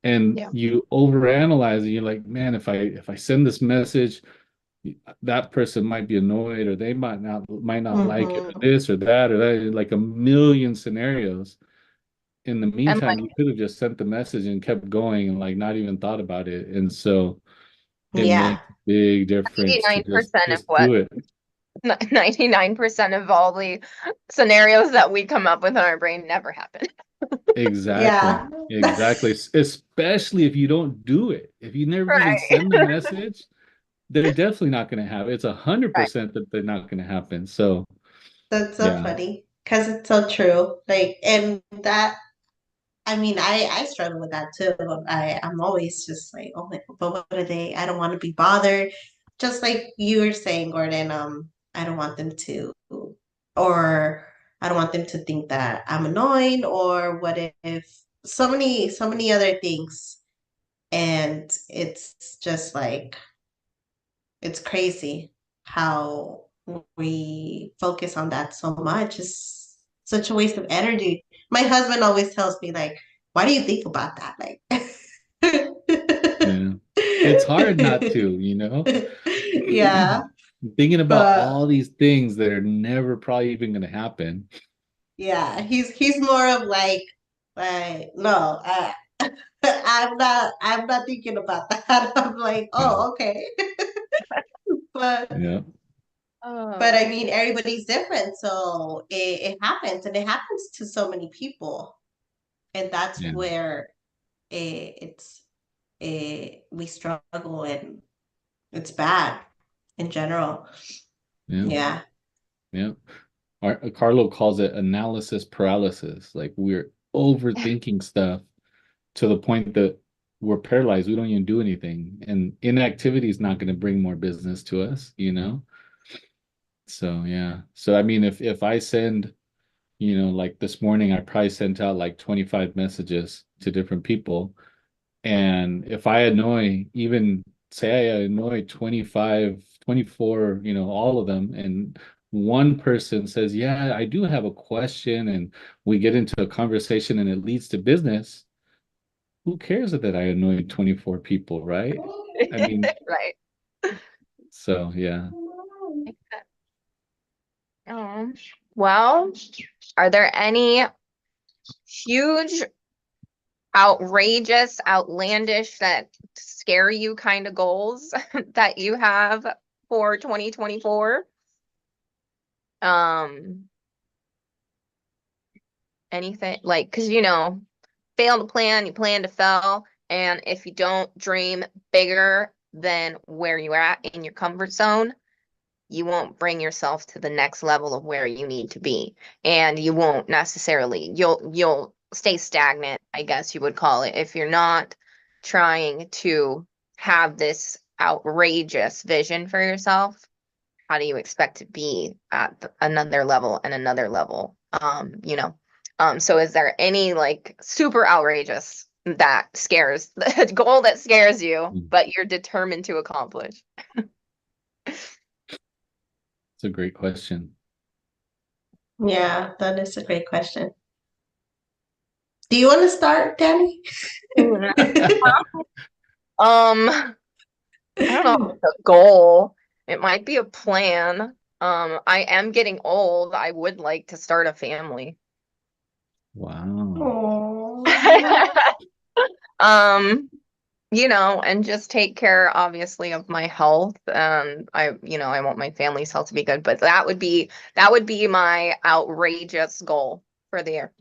and Yeah. you overanalyze, and you're like, man, if I send this message, that person might be annoyed, or they might not like it, or Mhm. this or that, or that, like a million scenarios. In the And meantime, like you could have just sent the message and kept going, and like not even thought about it. And so it Yeah. makes a big difference to just 99% of just what do it. 99% of all the scenarios that we come up with in our brain never happen. Exactly. Yeah. Exactly. Especially if you don't do it. If you never even Right. send the message, they're definitely not going to have it. It's a hundred Right. percent that they're not going to happen. So That's so yeah, funny because it's so true. Like, and that, I mean, I struggle with that too. I'm always just like, oh my, but what are they? I don't want to be bothered. Just like you were saying, Gordon, I don't want them to, or I don't want them to think that I'm annoying, or what if so many other things. And it's just like, it's crazy how we focus on that so much. It's such a waste of energy. My husband always tells me, like, why do you think about that? Like, yeah. It's hard not to, yeah, thinking about but all these things that are never probably even going to happen. yeah, he's more of like no, I'm not thinking about that. I'm like, Yeah. oh, okay, but Yeah. I Oh, mean, everybody's different, so it happens, and it happens to so many people, and that's Yeah. where it's we struggle, and it's bad in general. Yeah. Yeah. Yeah. Carlo calls it analysis paralysis. Like, we're overthinking stuff to the point that we're paralyzed. We don't even do anything. And inactivity is not going to bring more business to us. So yeah. So I mean, if I send, like this morning, I probably sent out like 25 messages to different people. And if I annoy, even say I annoy 25, 24, all of them, and one person says, yeah, I do have a question, and we get into a conversation and it leads to business, who cares that I annoyed 24 people, right? I mean, right. so yeah. Um, well, are there any huge, outrageous, outlandish, that scare you kind of goals that you have for 2024? Um, anything like, because fail to plan, you plan to fail. And if you don't dream bigger than where you're at in your comfort zone, you won't bring yourself to the next level of where you need to be. And you won't necessarily, you'll stay stagnant, I guess you would call it, if you're not trying to have this outrageous vision for yourself. How do you expect to be at another level and another level? So is there any like super outrageous that scares the goal that scares you, but you're determined to accomplish? It's a great question. Yeah, that is a great question. Do you want to start, Dani? I don't know if it's a goal. It might be a plan. I am getting old. I would like to start a family. Wow. Aww. And just take care, obviously, of my health. I want my family's health to be good, but that would be my outrageous goal for the year.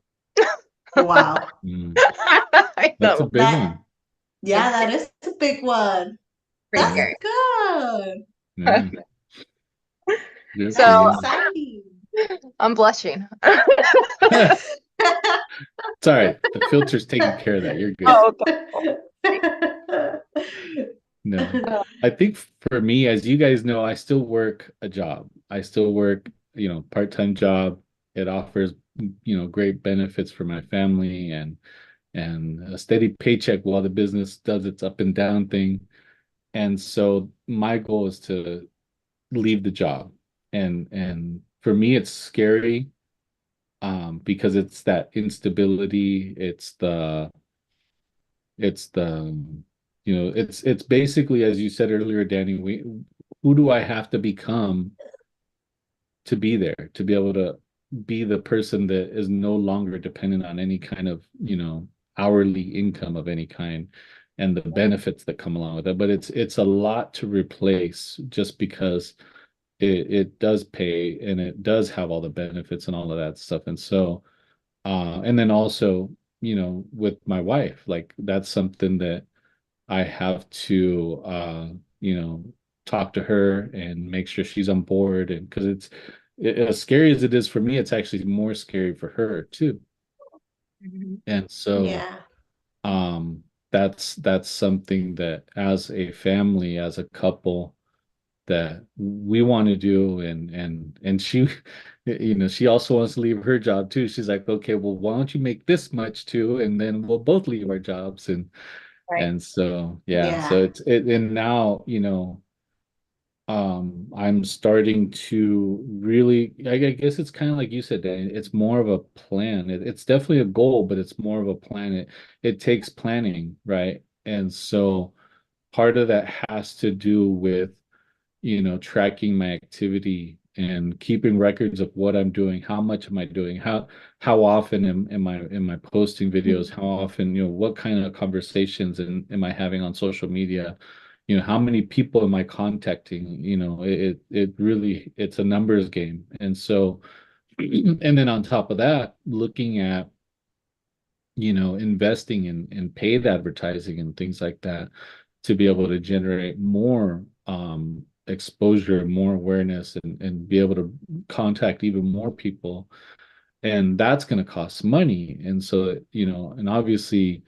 Wow. I That's a know. big one. Yeah, that is a big one. Pretty That's scary. good. Yeah. Good for So you. Exciting. I'm blushing. It's all right. The filter's taking care of that. You're good. Oh, okay. No, I think for me, as you guys know, I still work a job. I still work, part-time job. It offers, great benefits for my family and a steady paycheck while the business does its up and down thing. And so my goal is to leave the job. And for me, it's scary, because it's that instability. It's basically, as you said earlier, Dani, who do I have to become to be there, to be able to be the person that is no longer dependent on any kind of, hourly income of any kind and the benefits that come along with it. But it's a lot to replace just because it does pay and it does have all the benefits and all of that stuff. And so and then also, with my wife, like that's something that I have to, talk to her and make sure she's on board. And because as scary as it is for me, it's actually more scary for her too. Mhm. And so, Yeah. that's something that as a family, as a couple, that we want to do. And she, she also wants to leave her job too. She's like, okay, well, why don't you make this much too? And then we'll both leave our jobs. Right. And so, yeah, so Yeah. and now, I'm starting to really, I guess it's kind of like you said, Dan, it's more of a plan. It's definitely a goal, but it's more of a plan. It takes planning, right? And so part of that has to do with, tracking my activity and keeping records of what I'm doing, how much am I doing, how often am I posting videos, how often, what kind of conversations am I having on social media, how many people am I contacting, it really, it's a numbers game. And so, and then on top of that, looking at, investing in paid advertising and things like that to be able to generate more exposure, more awareness, and be able to contact even more people. And that's going to cost money. And so, and obviously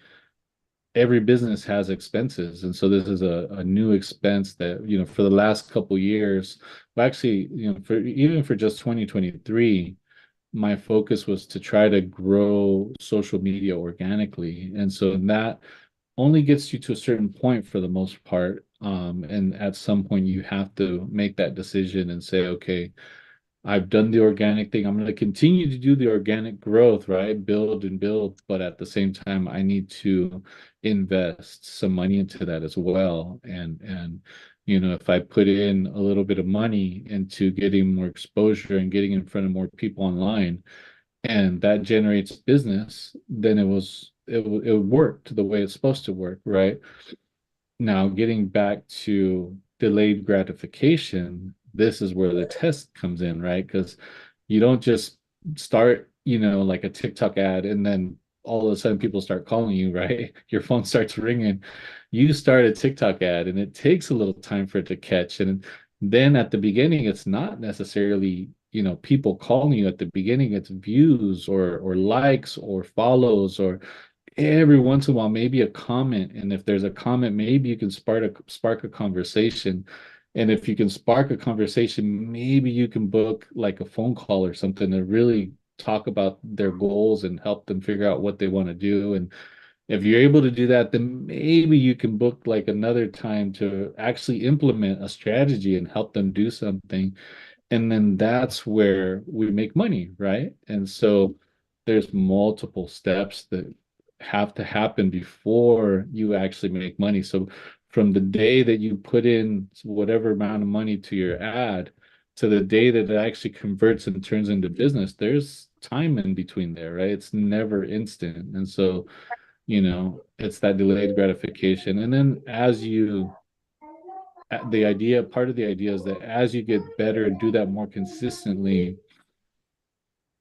every business has expenses. And so this is a new expense that, for the last couple years, well, actually, for just 2023, my focus was to try to grow social media organically. And so that only gets you to a certain point for the most part. And at some point you have to make that decision and say, okay, I've done the organic thing. I'm going to continue to do the organic growth, right? Build and build. But at the same time, I need to invest some money into that as well. And if I put in a little bit of money into getting more exposure and getting in front of more people online, and that generates business, then it worked the way it's supposed to work, right? Now, getting back to delayed gratification, this is where the test comes in, right? Because you don't just start like a TikTok ad, and then all of a sudden people start calling you, right? Your phone starts ringing. You start a TikTok ad, and it takes a little time for it to catch. And then at the beginning, it's not necessarily, people calling you at the beginning, it's views or likes or follows, or every once in a while, maybe a comment. And if there's a comment, maybe you can spark a conversation. And if you can spark a conversation, maybe you can book like a phone call or something to really talk about their goals and help them figure out what they want to do. And if you're able to do that, then maybe you can book like another time to actually implement a strategy and help them do something. And then that's where we make money, right? And so there's multiple steps that have to happen before you actually make money. So from the day that you put in whatever amount of money to your ad to the day that it actually converts and turns into business, there's time in between there, right? It's never instant. And so, it's that delayed gratification. And then part of the idea is that as you get better and do that more consistently,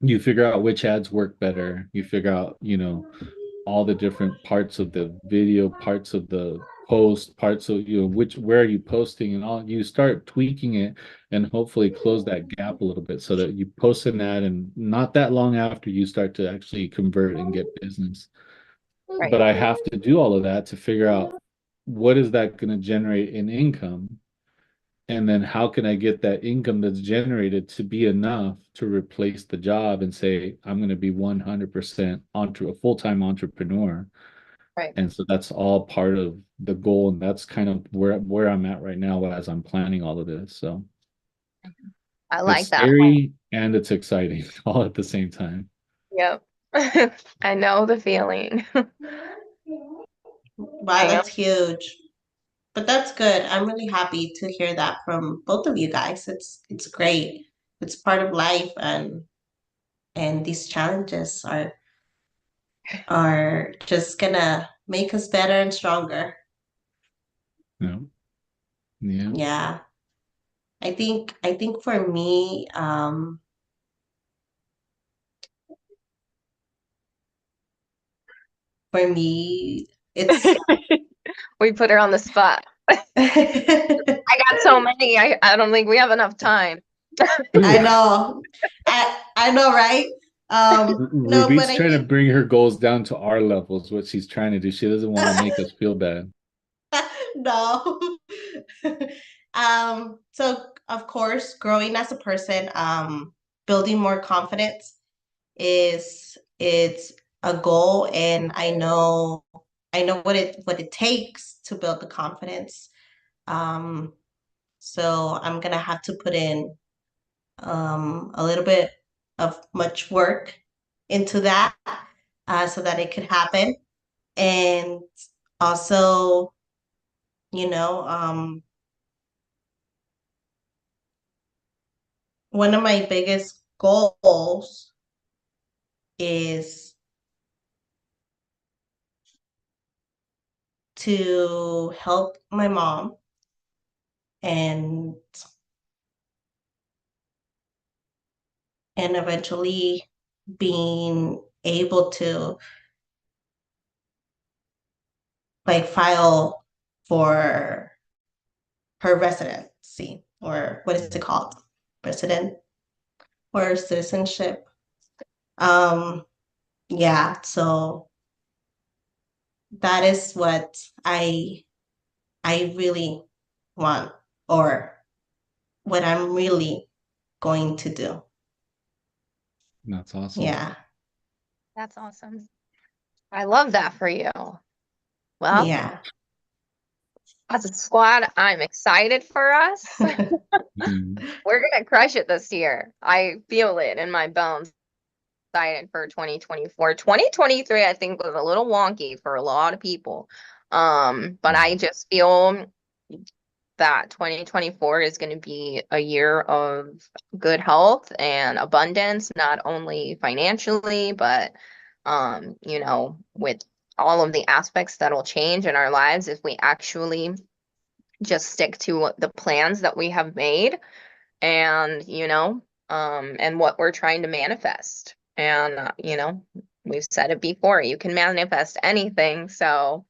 you figure out which ads work better. You figure out, all the different parts of the video, parts of the post, parts of, where are you posting, and all. You start tweaking it and hopefully close that gap a little bit so that you post an ad and not that long after you start to actually convert and get business. Right. But I have to do all of that to figure out what is that going to generate in income, and then how can I get that income that's generated to be enough to replace the job and say, I'm going to be 100% a full-time entrepreneur. Right. And so that's all part of the goal. And that's kind of where I'm at right now as I'm planning all of this. So I it's like that. scary and it's exciting all at the same time. Yep. I know the feeling. Wow, Yep. that's huge. But that's good. I'm really happy to hear that from both of you guys. It's great. It's part of life, and these challenges are just gonna make us better and stronger. Yeah. Yeah. Yeah. I think for me, it's We put her on the spot. I got so many. I don't think we have enough time. I Ooh. know. I know, right? No, but Rubit's I trying to think bring her goals down to our levels, what she's trying to do. She doesn't want to make us feel bad. no. So of course, growing as a person, building more confidence is it's a goal, and I know what it takes to build the confidence. Um, so I'm gonna have to put in a little bit of much work into that, so that it could happen. And also, you know, one of my biggest goals is to help my mom and eventually being able to like file for her residency, or what is it called? Resident or citizenship. Um, yeah, so that is what I really want, or what I'm really going to do. That's awesome. Yeah. That's awesome. I love that for you. Well, Yeah. as a squad, I'm excited for us. Mhm. We're gonna crush it this year. I feel it in my bones. Excited for 2024. 2023, I think, was a little wonky for a lot of people. But I just feel that 2024 is going to be a year of good health and abundance, not only financially, but with all of the aspects that'll change in our lives if we actually just stick to the plans that we have made, and and what we're trying to manifest. And, we've said it before, you can manifest anything. So,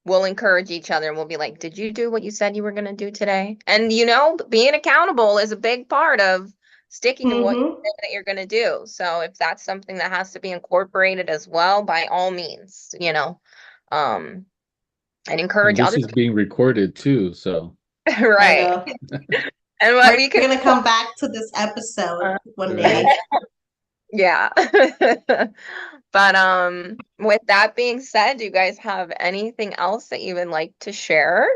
we'll encourage each other and we'll be like, did you do what you said you were going to do today? And, being accountable is a big part of sticking to what you Mm-hmm. say that you're going to do. So if that's something that has to be incorporated as well, by all means, and And encourage this others. is being recorded too, so I Right. know. And what We're we can, gonna come back to this episode one right. day. yeah. But with that being said, do you guys have anything else that you would like to share?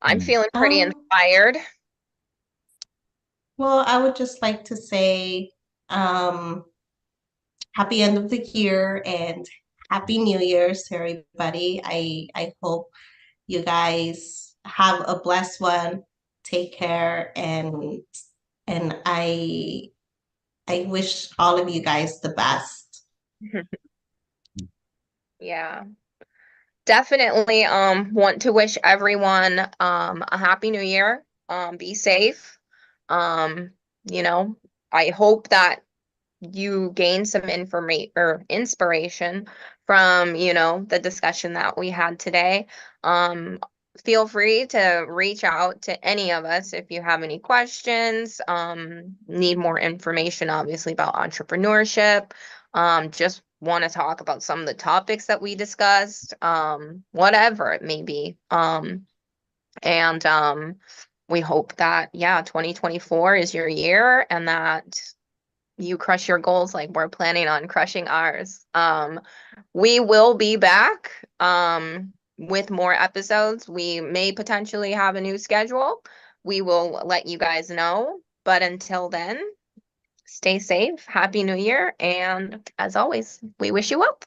I'm Mm. feeling pretty Um, inspired. well, I would just like to say, um, happy end of the year and happy New Year's to everybody. I hope you guys have a blessed one. Take care, and I wish all of you guys the best. Yeah. Definitely want to wish everyone a happy new year. Be safe. Um, you know, I hope that you gain some information or inspiration from, the discussion that we had today. Um, Feel free to reach out to any of us if you have any questions, need more information, obviously, about entrepreneurship, just want to talk about some of the topics that we discussed, whatever it may be. And we hope that, yeah, 2024 is your year and that you crush your goals like we're planning on crushing ours. We will be back with more episodes. We may potentially have a new schedule. We will let you guys know. But until then, stay safe. Happy New Year. And as always, we wish you well.